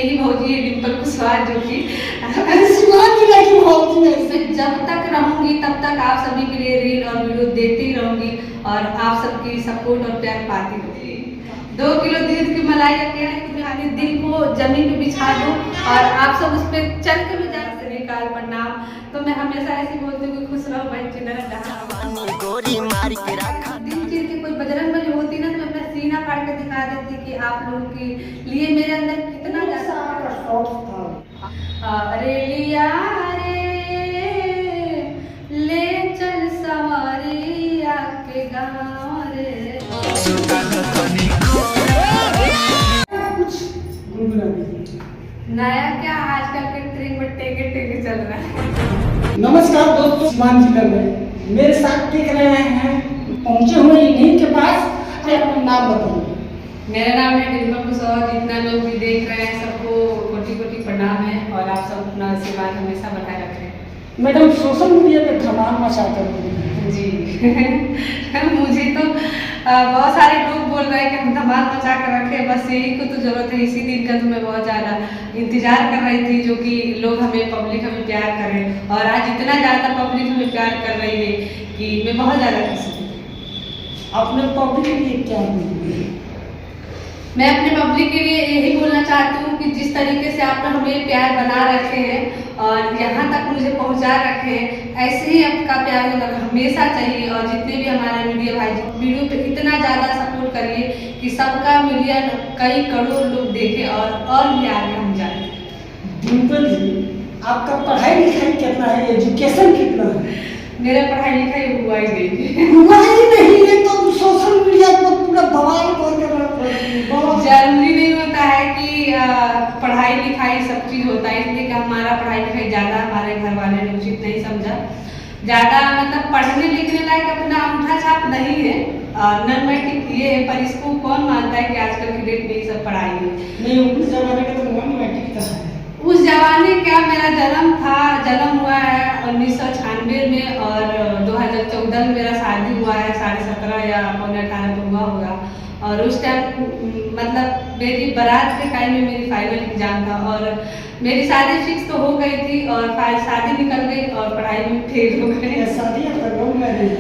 यही भौजी है डिम्पल कुशवाहा, जो कि जब तक रहूंगी तब तक आप सभी के लिए रील और वीडियो देती रहूंगी और आप सबकी सपोर्ट और प्यार पाती रहूंगी। 2 किलो दूध की मलाई क्या है कि दिल को जमीन पे बिछा दूं और आप सब उस पर चल के मैं जाना से निकाल प्रणाम। तो मैं हमेशा ऐसी बोलती हूँ कि खुश रहो भाई चिन्ह दिल चीर के कोई बजरंग बली होती ना तो मैं अपना सीना फाड़ के दिखा देती कि आप लोगों के लिए मेरे अंदर कितना अरे लिया रे ले चल सवारिया के गाँव रे। नया क्या आजकल के ट्रेंड में टेके टेके चल रहा है। नमस्कार दोस्तों, सीवान जिले में मेरे साथ देख रहे हैं पहुंचे हुए इन्हीं के पास। अपना नाम बताइए। मेरा नाम है डिम्पल कुशवाहा। जितना लोग भी देख रहे हैं सबको कोटि कोटि प्रणाम है और आप सब अपना आशीर्वाद हमेशा बनाए रखें। मैडम सोशल मीडिया पे धमाल मचा कर जी मुझे तो बहुत सारे लोग बोल रहे हैं कि हम धमाल मचा कर रखें, बस यही को तो जरूरत है। इसी दिन का तो मैं बहुत ज़्यादा इंतजार कर रही थी, जो कि लोग हमें पब्लिक हमें प्यार करें और आज इतना ज़्यादा पब्लिक हमें प्यार कर रही है कि मैं बहुत ज़्यादा खुश हूँ। अपने पब्लिक के लिए क्या बोलेंगे? मैं अपने पब्लिक के लिए यही बोलना चाहती हूँ कि जिस तरीके से आप हमें प्यार बना रखे हैं और यहाँ तक मुझे पहुँचा रखे हैं, ऐसे ही आपका प्यार हमेशा चाहिए। और जितने भी हमारे मीडिया भाई वीडियो पे इतना ज़्यादा सपोर्ट करिए कि सबका मिलियन कई करोड़ लोग देखें और भी आगे हम जाए। डिम्पल जी, आपका पढ़ाई लिखाई कितना है, एजुकेशन कितना है? मेरा पढ़ाई लिखाई हुआ ही नहीं है तो सोशल मीडिया पर पूरा बवाल कर रहा है। जरूरी नहीं होता है कि पढ़ाई लिखाई सब चीज़ होता है, इसलिए कि हमारा पढ़ाई लिखाई ज़्यादा हमारे घर वाले ने उचित नहीं समझा। ज़्यादा मतलब पढ़ने लिखने लायक अपना अंगूठा छाप नहीं है, नॉन मैट्रिक ये है, पर इसको कौन मानता है कि आजकल की डेट में ये सब पढ़ाई है। नहीं, उस जमाने का तो नॉन मैट्रिक था। उस जमाने क्या मेरा जन्म हुआ है 1996 में और 2014 में मेरा शादी हुआ है 17.5 या 18 पर हुआ होगा। और उस टाइम मतलब मेरी बारात के टाइम में मेरी फाइनल एग्जाम था और मेरी शादी फिक्स तो हो गई थी और शादी निकल गई और पढ़ाई में फेल हो गई। शादी लव मैरिज?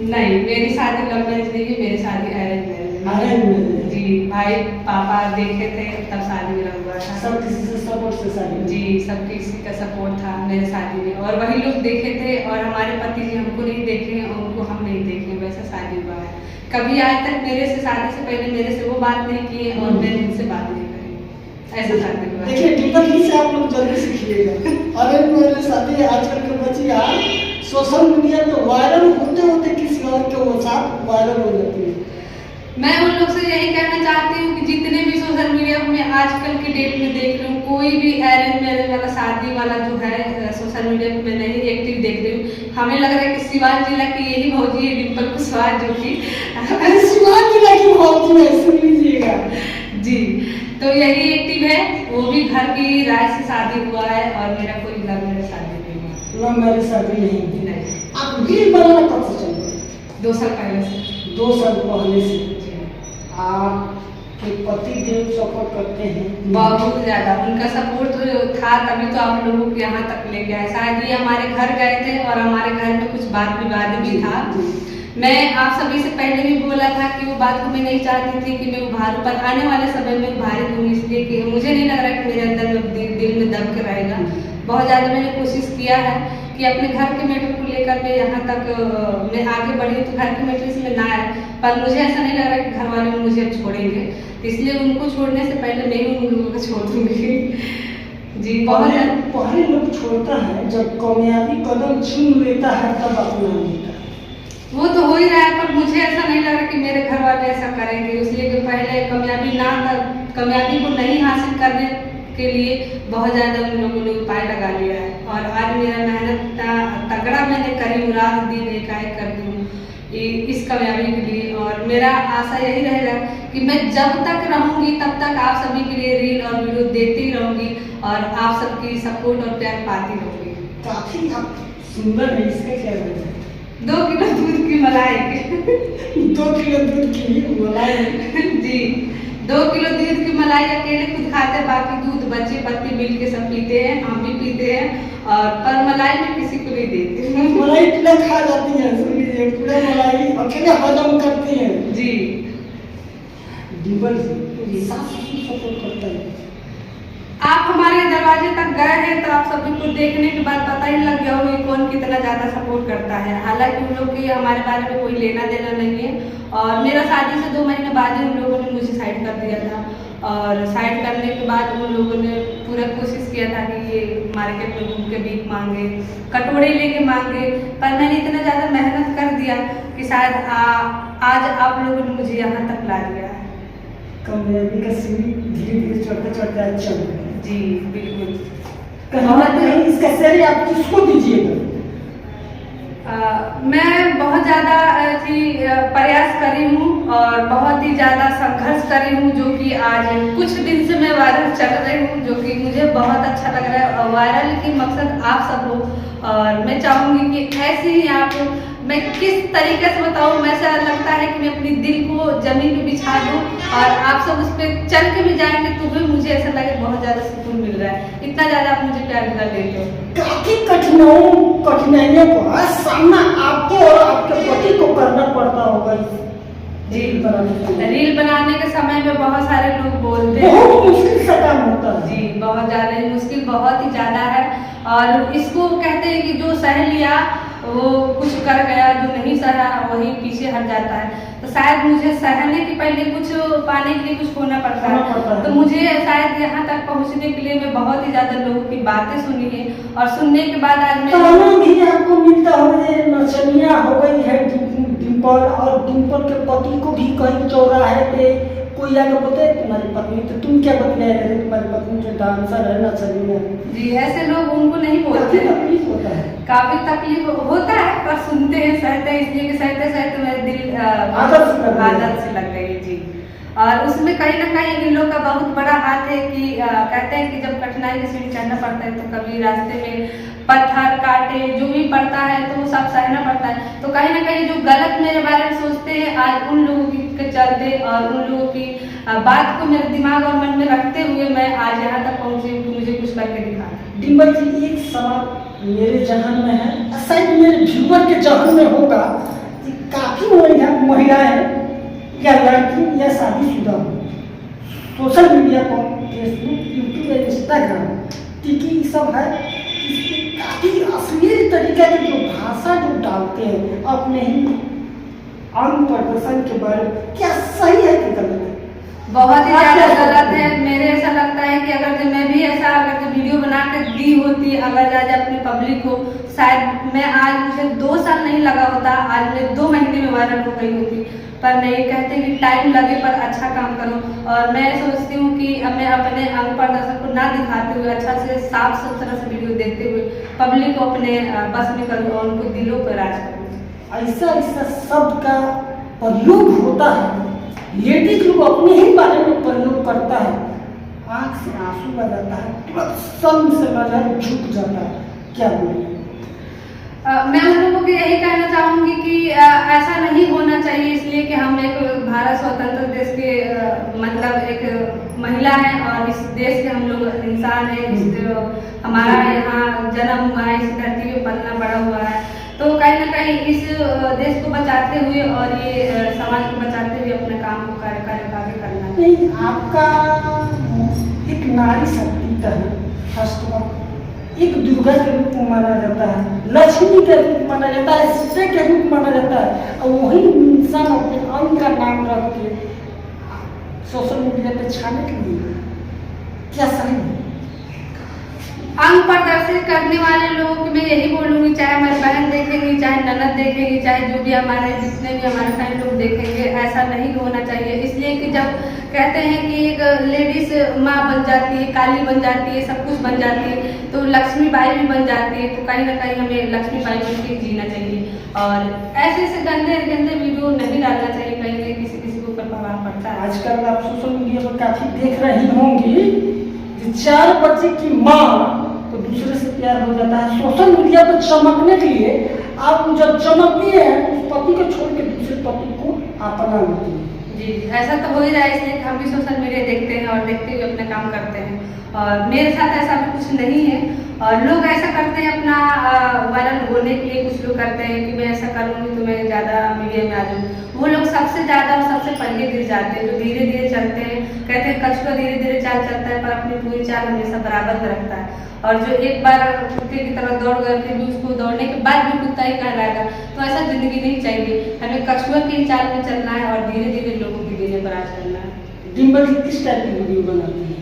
नहीं, मेरी शादी लव मैरिज नहीं है, मेरी शादी अरेंज मैरिज। जी, भाई पापा देखे थे तब शादी मेरा हुआ था। सब किसी से सपोर्ट से शादी? जी, सब किसी का सपोर्ट था मेरे शादी में और वही लोग देखे थे और हमारे पति जी हमको नहीं देखे और उनको हम नहीं देखे, वैसा शादी हुआ है। कभी आज तक मेरे से शादी से पहले मेरे से वो बात नहीं की और मैंने उनसे बात नहीं करी, ऐसा शादी हुआ। देखिए डिम्पल जी से आप लोग जल्दी सीखिएगा। अरे मेरे शादी आजकल के बच्चे यार सोशल मीडिया पे वायरल होते होते किसी और के वो साथ वायरल हो जाती है। मैं उन लोग से यही कहना चाहती हूँ कि जितने भी सोशल मीडिया में आजकल की डेट में देख रही हूँ, कोई भी अरेंज मैरिज वाला शादी वाला जो है सोशल मीडिया पे मैं नहीं एक्टिव देख रही हूँ। हमें लग रहा है कि सीवान जिला की यही भौजी है डिम्पल कुशवाहा, जो कि सीवान जिला की भौजी है, सुन लीजिएगा। जी, तो यही एक्टिव है, वो भी घर की राय से शादी हुआ है और मेरा कोई लव मैरिज शादी नहीं हुआ। लव मैरिज शादी नहीं? आप रील बनाना कब से चल रहे? 2 साल पहले से। 2 साल पहले से आपके पति देव सपोर्ट करते हैं? बहुत ज़्यादा उनका सपोर्ट था, तभी तो आप लोगों को यहाँ तक ले गया है। शायद ये हमारे घर गए थे और हमारे घर में कुछ बात विवाद भी था। मैं आप सभी से पहले भी बोला था कि वो बात को मैं नहीं चाहती थी कि मैं उभारूं, पर आने वाले समय में उभारी दूंगी, इसलिए कि मुझे नहीं लग रहा कि मेरे अंदर में दिल में दब के रहेगा। बहुत ज़्यादा मैंने कोशिश किया है कि अपने घर के मैटर को लेकर मैं यहाँ तक मैं आगे बढ़ी, तो घर के मैटर से मैं ना आए, पर मुझे ऐसा नहीं लग रहा कि घर वाले मुझे अब छोड़ेंगे, इसलिए उनको छोड़ने से पहले मैं ही उन लोगों को छोड़ दूँगी। जी, पहले लोग छोड़ता है जब कामयाबी कदम चूम लेता है तब अपना लेता है। वो तो हो ही रहा है, पर मुझे ऐसा नहीं लग रहा कि मेरे घर वाले ऐसा करेंगे, इसलिए कि पहले कामयाबी को नहीं हासिल करने के लिए बहुत ज़्यादा उन लोगों ने उपाय लगा लिया है और आज मेरा मेहनत तगड़ा मैंने करी, रात दिन एकाएक कर दूँ इस कामयाबी के लिए। और मेरा आशा यही रहेगा कि मैं जब तक रहूँगी तब तक आप सभी के लिए रील और वीडियो देती रहूँगी और आप सबकी सपोर्ट और प्यार पाती रहूँगी। काफी आप सुंदर है, इसका क्या वजह है? 2 किलो दूध की मलाई 2 किलो दूध की मलाई? जी, 2 किलो दूध की मलाई अकेले खुद खाते हैं, बाकी दूध बच्चे पत्ती मिल के सब पीते हैं, हम भी पीते हैं। और पर मलाई में किसी को नहीं देते। मलाई पूरा खा जाती है, सुन लीजिए, पूरा मलाई अकेले हजम करती है जी। डिम्पल जी सास ससुर सपोर्ट करता है। आप हमारे दरवाजे तक गए हैं तो आप सभी को देखने के बाद पता ही लग गया होगा कौन कितना ज़्यादा सपोर्ट करता है। हालांकि उन लोग की हमारे बारे में कोई लेना देना नहीं है, और मेरा शादी से 2 महीने बाद ही उन लोगों ने मुझे साइड कर दिया था। और साइड करने के बाद उन लोगों ने पूरा कोशिश किया था कि ये मार्केट में घूम के भीख मांगे, कटोरे लेके मांगे, पर मैंने इतना ज़्यादा मेहनत कर दिया कि शायद आज आप लोगों ने मुझे यहाँ तक ला दिया है। कामयाबी का सीढ़ी धीरे धीरे चढ़ते चढ़ते आज चल रहे हैं। जी बिल्कुल। कहीं ना कहीं इसका श्रेय आप किसको दीजिएगा? मैं बहुत ज़्यादा प्रयास करी हूँ और बहुत ही ज़्यादा संघर्ष करी हूँ, जो कि आज कुछ दिन से मैं वायरल चल रही हूँ, जो कि मुझे बहुत अच्छा लग रहा है। और वायरल की मकसद आप सब हो, और मैं चाहूँगी कि ऐसे ही आप, मैं किस तरीके से बताऊँ, मैं ऐसा लगता है कि मैं अपनी दिल को जमीन पे बिछा दूँ और आप सब उस पर चल के भी जाएंगे तो भी मुझे ऐसा लगे बहुत ज़्यादा सुकून मिल रहा है। इतना ज़्यादा आप मुझे प्यार दिला देते हो। काफी कठिनाइयों का सामना आपको और आपके पति को करना पड़ता होगा जी। रील बनाने के समय में बहुत सारे लोग बोलते हैं, बहुत मुश्किल से काम होता है जी, बहुत ज़्यादा ही मुश्किल, बहुत ही ज़्यादा है। और इसको कहते हैं कि जो सह लिया वो कुछ कर गया, जो नहीं सहा वही पीछे हट जाता है। तो शायद मुझे सहने के पहले कुछ पाने के लिए कुछ होना पड़ता है। तो मुझे शायद यहाँ तक पहुँचने के लिए मैं बहुत ही ज़्यादा लोगों की बातें सुनी है, और सुनने के बाद आज मैं भी आपको मिलता हो, नचनिया हो गई है डिम्पल, और डिम्पल के पति को भी कहीं चौराहे पे कोई आगे बोलते है तुम्हारी पत्नी, तो तुम क्या बतलाए रहे तुम्हारी पत्नी जो डांसर है नचनिया? जी, ऐसे लोग उनको नहीं बोलते। तकलीफ होता है, काफी तकलीफ होता है, पर सुनते हैं, सहते हैं, इसलिए कि सहते सहते मेरे दिल आदत से लग गई जी। और उसमें कहीं ना कहीं इन लोग का बहुत बड़ा हाथ है कि कहते हैं कि जब कठिनाई की सीढ़ी चढ़ना पड़ता है तो कभी रास्ते में पत्थर कांटे जो भी पड़ता है तो वो सब सहना पड़ता है। तो कहीं ना कहीं जो गलत मेरे बारे में सोचते हैं, आज उन लोगों के चलते और उन लोगों की बात को मेरे दिमाग और मन में रखते हुए मैं आज यहाँ तक पहुँची हूँ कि मुझे कुछ करके दिखाना। डिम्पल जी, एक सवाल मेरे जहन में है, शायद मेरे व्यूअर के जहन में होगा कि काफी महिलाएं या लड़की या शादीशुदा सोशल मीडिया पर फेसबुक, यूट्यूब या इंस्टाग्राम, टिकी सब है, इसमें काफी अश्लील तरीके की जो भाषा जो डालते हैं अपने ही अंग प्रदर्शन के बारे में, क्या सही है कि गलत है? बहुत ही ज़्यादा गलत है। मेरे ऐसा लगता है कि अगर जो मैं भी ऐसा अगर वीडियो बना कर दी होती, अगर आज अपनी पब्लिक को, शायद मैं आज मुझे 2 साल नहीं लगा होता, आज मैं 2 महीने में वायरल हो गई होती। पर नहीं, कहते कि टाइम लगे पर अच्छा काम करो, और मैं सोचती हूँ कि मैं अपने अंग प्रदर्शन को ना दिखाते हुए अच्छा से साफ सुथरा से वीडियो देखते हुए पब्लिक को अपने बस में करूँ और उनको दिलों पर राज करूँ। ऐसा ऐसा शब्द का प्रयोग होता है, लेडीज लोग अपने ही बारे में प्रयोग करता है, आंख से आंसू आ जाता है, तुरंत सम से नजर झुक जाता है। क्या बोलिए? मैं उन लोगों को यही कहना चाहूँगी कि ऐसा नहीं होना चाहिए, इसलिए कि हम एक भारत स्वतंत्र देश के मतलब एक महिला है, और इस देश के हम लोग इंसान हैं, हमारा यहाँ जन्म हुआ है, इस धरती पे पलना बड़ा हुआ है। तो कहीं ना कहीं इस देश को बचाते हुए और ये समाज को बचाते हुए अपने काम को कार्य आगे करना। नहीं, आपका एक नारी शक्ति का है, एक दुर्गा के रूप में माना जाता है, लक्ष्मी के रूप में माना जाता है, सीता के रूप में माना जाता है, और वही इंसान अपने अंग का नाम रख के सोशल मीडिया पे छाने के लिए क्या सही है? अंग प्रदर्शित करने वाले लोगों को मैं यही बोलूँगी, चाहे हमारी बहन देखेंगी, चाहे ननद देखेंगी, चाहे जो भी हमारे जितने भी हमारे फ्रेंड लोग देखेंगे, ऐसा नहीं होना चाहिए। इसलिए कि जब कहते हैं कि एक लेडीज माँ बन जाती है, काली बन जाती है, सब कुछ बन जाती है, तो लक्ष्मीबाई भी बन जाती है, तो कहीं ना कहीं हमें लक्ष्मीबाई बन के जीना चाहिए, और ऐसे गंदे गंदे वीडियो नहीं डालना चाहिए, कहीं किसी के ऊपर प्रभाव पड़ता है। आजकल आप सोशल मीडिया पर काफी देख रही होंगी कि 4 बच्चे की माँ तो दूसरे से प्यार हो जाता है, सोशल मीडिया पर चमकने के लिए आप जब चमकती है उस पति को छोड़ के दूसरे पति को अपना लेती है। जी, ऐसा तो हो ही रहा है, इसलिए कि हम भी सोशल मीडिया देखते हैं और देखते हुए अपना काम करते हैं। और मेरे साथ ऐसा भी कुछ नहीं है। और लोग ऐसा करते हैं अपना वायरल होने के लिए, कुछ लोग करते हैं कि मैं ऐसा करूँगी तो मैं ज़्यादा मीडिया में आ जाऊँ। वो लोग सबसे ज़्यादा और सबसे पहले गिर जाते हैं, जो धीरे धीरे चलते हैं। कहते हैं कछुआ धीरे धीरे चाल चलता है पर अपनी पूरी चाल हमेशा बराबर में रखता है। और जो एक बार कुत्ते की तरह दौड़ गया फिर भी उसको दौड़ने के बाद भी कुत्ता ही कहलाएगा, तो ऐसा जिंदगी नहीं चाहिए। हमें कछुआ की चाल में चलना है और धीरे धीरे लोगों की धीरे पर आ चलना है। डिम्पल जी किस टाइप की वीडियो बनाती हैं?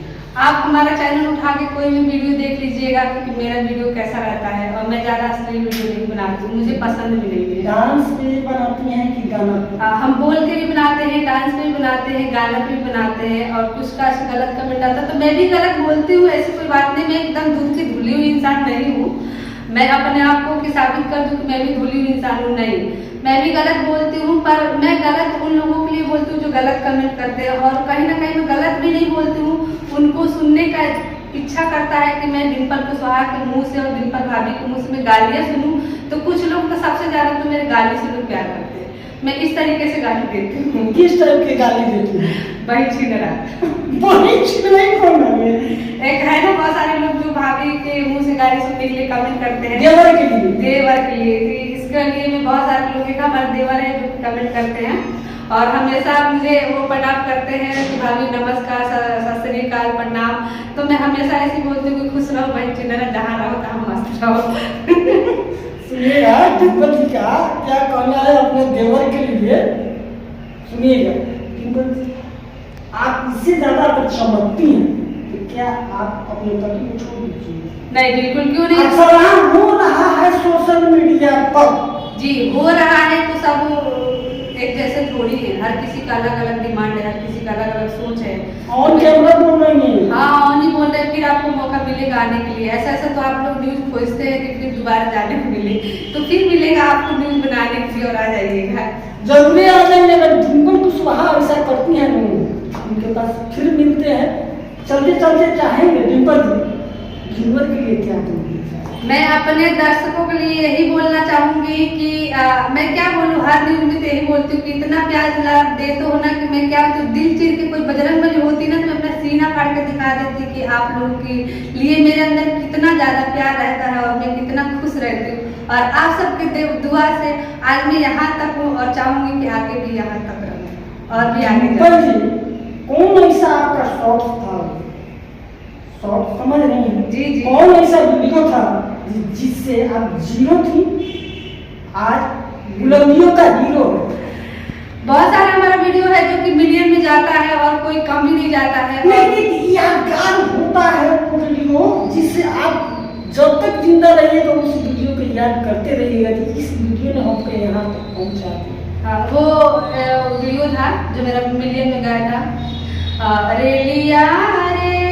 आप हमारा चैनल उठा के कोई भी वीडियो देख लीजिएगा कि मेरा वीडियो कैसा रहता है। और मैं ज़्यादा अश्लील वीडियो नहीं बनाती हूँ, मुझे पसंद भी नहीं है। डांस पे बनाती हैं कि गाना पे? हम बोल के भी बनाते हैं, डांस पे भी बनाते हैं, गाना पे भी बनाते हैं। और कुछ का गलत कमेंट आता है तो मैं भी गलत बोलती हूँ, ऐसी कोई बात नहीं। मैं एकदम दूध की धुली हुई इंसान नहीं हूँ। मैं अपने आप को साबित कर दूँ कि मैं भी धुली हुई इंसान हूँ, नहीं। मैं भी गलत बोलती हूँ, पर मैं गलत उन लोगों के लिए बोलती हूँ जो गलत कमेंट करते हैं। और कहीं ना कहीं मैं गलत भी नहीं बोलती हूँ, उनको सुनने का इच्छा करता है कि मैं डिम्पल कुशवाहा के मुंह से और डिम्पल भाभी के मुंह से मैं गालियाँ सुनूं। तो कुछ लोग तो सबसे ज़्यादा तो मेरे गाली से लोग प्यार करते हैं। मैं इस तरीके से गाली देती हूँ। किस टाइप की गाली देती हैं? वही छिनरा। वही छिनरा कौन है? एक है ना, बहुत सारे लोग जो भाभी के मुंह से गाली सुनने के लिए कमेंट करते हैं। देवर के लिए? देवर के लिए। इसके लिए मैं बहुत सारे लोग का हमारे देवर है जो कमेंट करते हैं और हमेशा मुझे वो प्रणाम करते हैं कि भाभी नमस्कार, सत श्री अकाल, प्रणाम। तो मैं हमेशा ऐसी बोलती हूँ कि खुश रहो भाई चिन्हरा, जहाँ रहो तहाँ मस्त रहो। सुनिएगा डिम्पल जी का क्या कहना है अपने देवर के लिए, सुनिएगा। डिम्पल जी, आप इससे ज्यादा अगर चमकती हैं तो क्या आप अपने पति को छोड़ दीजिए? नहीं, बिल्कुल क्यों नहीं। सलाम हो रहा है सोशल मीडिया पर। जी, हो रहा है तो सब एक जैसे थोड़ी है, हर किसी का अलग अलग डिमांड है, हर किसी का अलग अलग सोच है। ऑन कैमरा बोल रही हैं? हाँ, ऑन ही बोल रहे हैं। फिर आपको मौका मिलेगा आने के लिए। ऐसा ऐसा तो आप लोग न्यूज खोजते हैं कि फिर दोबारा जाने को मिले, तो फिर मिलेगा आपको न्यूज बनाने के लिए और आ जाइएगा। जरूरी आ जाएंगे। अगर डिम्पल कुशवाहा ऐसा करती हैं उनके पास फिर मिलते हैं। चलते चलते चाहेंगे डिम्पल जी व्यूअर के लिए क्या करेंगे? मैं अपने दर्शकों के लिए यही बोलना चाहूंगी कि मैं क्या बोलूँ, हर न्यूज में तो यही बोलती हूँ कि इतना प्यार देते हो ना कि मैं क्या तो दिल चीर के कोई बजरंगबली होती ना तो मैं अपना सीना फाड़ के दिखा देती कि आप लोगों के लिए मेरे अंदर कितना ज़्यादा प्यार रहता है और मैं कितना खुश रहती हूँ। और आप सबके दुआ से आज मैं यहाँ तक हूँ और चाहूंगी कि आगे भी यहाँ तक रहूँ और भी आगे जी कौन ऐसा आपका शौक था? शौक समझ रही हैं? जी जी। कौन ऐसा वीडियो था जिससे आप जीरो थी आज बुलंदियों का हीरो? बहुत सारा हमारा वीडियो है जो कि मिलियन में जाता है और कोई कम भी नहीं जाता है। लेकिन यादगार होता है वो वीडियो जिससे आप जब तक जिंदा रहिएगा उस वीडियो को याद करते रहिएगा कि इस वीडियो ने हमको यहाँ तक पहुँचा दिया। हाँ, वो वीडियो था जो मेरा मिलियन में गया था। रेलिया रे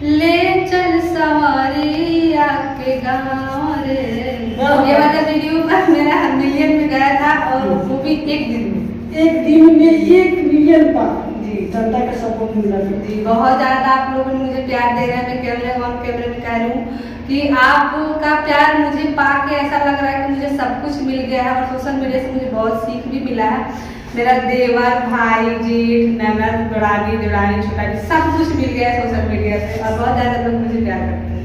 ले चल सवारिया के गाँव रे, ये वाला वीडियो पर मेरा मिलियन में गया था और वो भी एक दिन में। 1 मिलियन पर जी जनता का सपोर्ट मिला जी, बहुत ज़्यादा आप लोगों ने मुझे प्यार दे रहे हैं। मैं कैमरे में कह रही हूँ कि आपका प्यार मुझे पाके ऐसा लग रहा है कि मुझे सब कुछ मिल गया है। और सोशल मीडिया से मुझे बहुत सीख भी मिला है। मेरा देवर, भाई, जेठ, ननद, बड़ानी, देवरानी, छोटानी सब कुछ मिल गया है सोशल मीडिया से और बहुत ज़्यादा लोग मुझे प्यार करते हैं।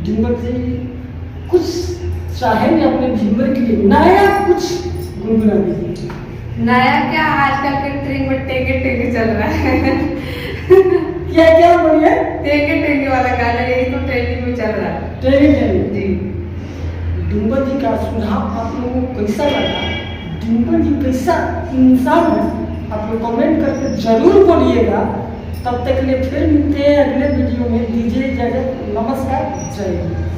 डिम्पल जी कुछ चाहेंगे अपने व्यूअर के लिए नया कुछ गुनगुना दीजिए? नया क्या, आजकल के ट्रेंड में टेके टेके चल रहा है। क्या क्या बोलिए? टेके टेके वाला गाना, यही तो ट्रेंडिंग में चल रहा है। ट्रेंडिंग जी। डिम्पल जी का सुझाव आप लोगों को कैसा लगा? डिम्पल जी कैसा इंसान है आप लोग कमेंट करके जरूर बोलिएगा। तब तक के लिए फिर मिलते हैं अगले वीडियो में। दीजिए इजाजत, नमस्कार, जय हिंद।